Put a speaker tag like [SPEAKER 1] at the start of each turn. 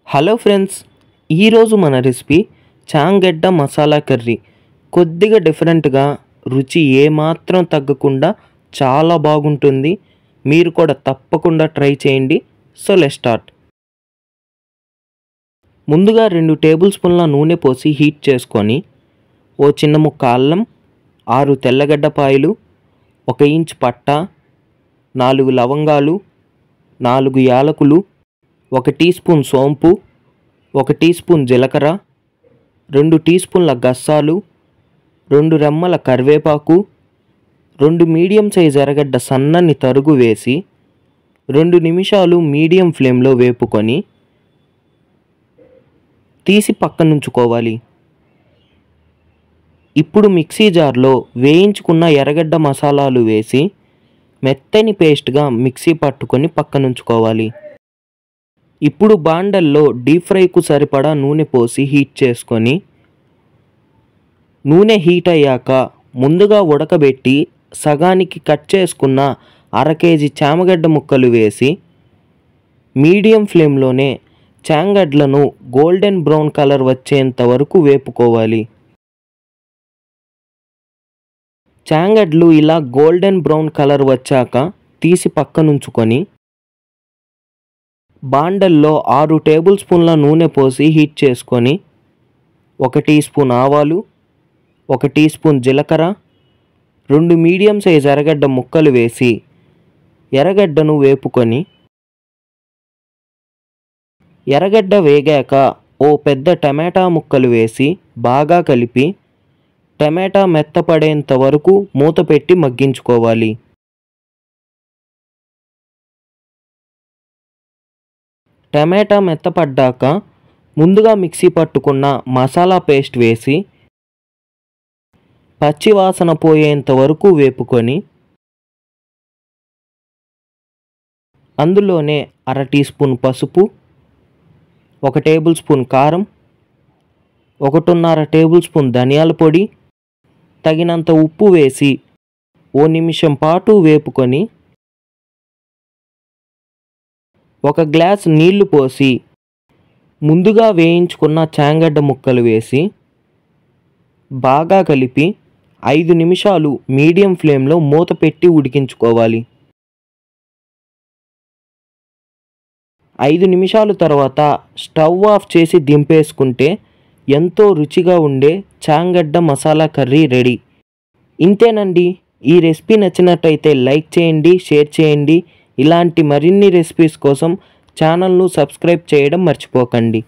[SPEAKER 1] Hello friends, ఈరోజు మన recipe చాంగడ్డ masala curry. కొద్దిగా డిఫరెంట్గా, రుచి ఏమాత్రం తగ్గకుండా చాలా బాగుంటుంది. మీరు కూడా తప్పకుండా ట్రై చేయండి. So let's start. ముందుగా 2 టేబుల్ స్పూన్ల నూనె పోసి హీట్ చేసుకొని ఓ చిన్న ముక్క అల్లం, 6 తెల్లగడ్డపాయలు, 1 ఇంచ్ పట్ట, 4 లవంగాలు, 4 యాలకులు, 1 టీ స్పూన్ సోంపు, 1 టీ స్పూన్ జీలకర్ర, 2 టీ స్పూన్ల గస్సాలు, 2 రెమ్మల కరివేపాకు, 2 మీడియం సైజ్ ఎర్రగడ్డ సన్నని తరుగు వేసి 2 నిమిషాలు మీడియం ఫ్లేమ్లో వేపుకొని తీసి పక్కనుంచుకోవాలి. ఇప్పుడు మిక్సీ జార్లో వేయించుకున్న ఎర్రగడ్డ మసాలాలు వేసి మెత్తని పేస్ట్గా మిక్సీ పట్టుకొని పక్కనుంచుకోవాలి. ఇప్పుడు బాండల్లో డీప్ ఫ్రైకు సరిపడా నూనె పోసి హీట్ చేసుకొని నూనె హీట్ అయ్యాక ముందుగా ఉడకబెట్టి సగానికి కట్ చేసుకున్న 1/2 కేజీ చామగడ్డ ముక్కలు వేసి మీడియం ఫ్లేమ్లోనే చాంగడ్లను గోల్డెన్ బ్రౌన్ కలర్ వచ్చేంత వరకు వేపుకోవాలి. చాంగడ్లు ఇలా గోల్డెన్ బ్రౌన్ కలర్ వచ్చాక తీసి పక్కనుంచుకొని బాండల్లో 6 టేబుల్ స్పూన్ల నూనె పోసి హీట్ చేసుకొని 1 టీ స్పూన్ ఆవాలు, 1 టీ స్పూన్ జీలకర్ర, 2 మీడియం సైజ్ ఎర్రగడ్డ ముక్కలు వేసి ఎర్రగడ్డను వేపుకొని ఎర్రగడ్డ వేగాక ఓ పెద్ద టమాటా ముక్కలు వేసి బాగా కలిపి టమాటా మెత్తపడేంత వరకు మూత పెట్టి మగ్గించుకోవాలి. టమాటా మెత్తపడ్డాక ముందుగా మిక్సీ పట్టుకున్న మసాలా పేస్ట్ వేసి పచ్చి వాసన పోయేంత వరకు వేపుకొని అందులోనే 1/2 టీ స్పూన్ పసుపు, 1 టేబుల్ స్పూన్ కారం, 1.5 టేబుల్ స్పూన్ ధనియాల పొడి, తగినంత ఉప్పు వేసి ఓ నిమిషం పాటు వేపుకొని 1 గ్లాస్ నీళ్లు పోసి ముందుగా వేయించుకున్న చాంగడ్డ ముక్కలు వేసి బాగా కలిపి 5 నిమిషాలు మీడియం ఫ్లేమ్లో మూత పెట్టి ఉడికించుకోవాలి. 5 నిమిషాల తర్వాత స్టవ్ ఆఫ్ చేసి దింపేసుకుంటే ఎంతో రుచిగా ఉండే చాంగడ్డ మసాలా కర్రీ రెడీ. ఇంతేనండి. ఈ రెసిపీ నచ్చినట్టయితే లైక్ చేయండి, షేర్ చేయండి. ఇలాంటి మరిన్ని రెసిపీస్ కోసం ఛానల్ను సబ్స్క్రైబ్ చేయడం మర్చిపోకండి.